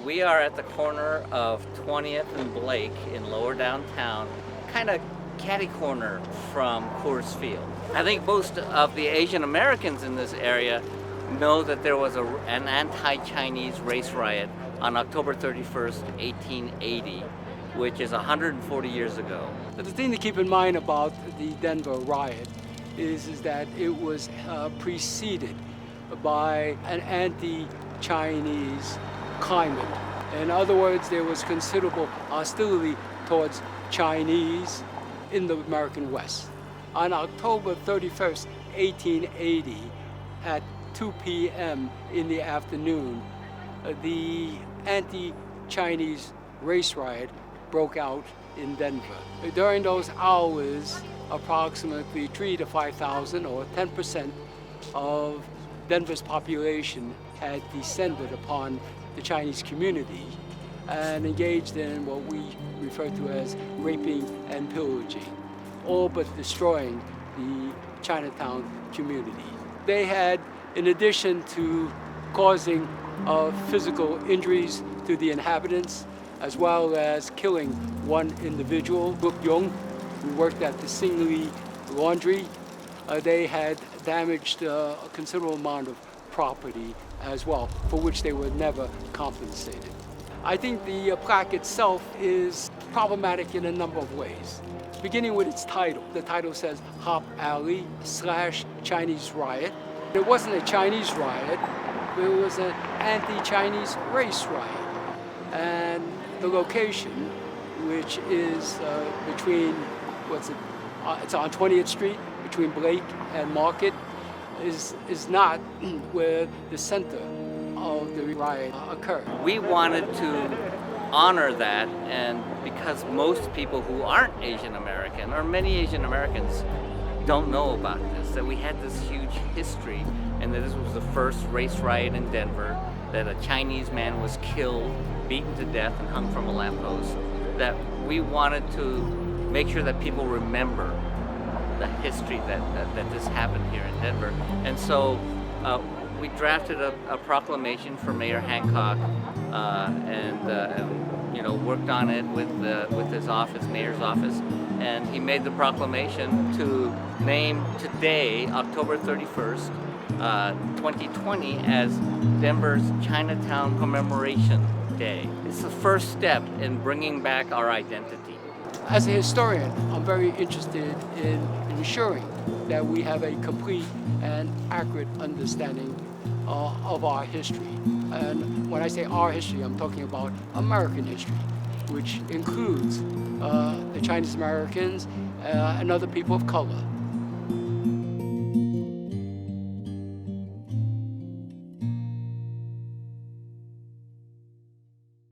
We are at the corner of 20th and Blake in lower downtown, kind of catty corner from Coors Field. I think most of the Asian Americans in this area know that there was an anti-Chinese race riot on October 31st, 1880, which is 140 years ago. The thing to keep in mind about the Denver riot is that it was preceded by an anti-Chinese climate. In other words, there was considerable hostility towards Chinese in the American West. On October 31st, 1880, at 2 p.m. in the afternoon, the anti-Chinese race riot broke out in Denver. During those hours, approximately 3,000 to 5,000, or 10% of Denver's population had descended upon the Chinese community and engaged in what we refer to as raping and pillaging, all but destroying the Chinatown community. They had, in addition to causing physical injuries to the inhabitants, as well as killing one individual, Book Young, who worked at the Singley Laundry, they had damaged a considerable amount of property as well, for which they were never compensated. I think the plaque itself is problematic in a number of ways. Beginning with its title. The title says Hop Alley / Chinese Riot. It wasn't a Chinese riot, it was an anti-Chinese race riot. And the location, which is between, it's on 20th Street, between Blake and Market, is not where the center of the riot occurred. We wanted to honor that, and because most people who aren't Asian American, or many Asian Americans, don't know about this, that we had this huge history, and that this was the first race riot in Denver, that a Chinese man was killed, beaten to death, and hung from a lamppost, that we wanted to make sure that people remember the history that this happened here in Denver. And so we drafted a proclamation for Mayor Hancock and worked on it with his office, mayor's office, and he made the proclamation to name today, October 31st, 2020, as Denver's Chinatown Commemoration Day. It's the first step in bringing back our identity. As a historian, I'm very interested in ensuring that we have a complete and accurate understanding of our history. And when I say our history, I'm talking about American history, which includes the Chinese Americans and other people of color.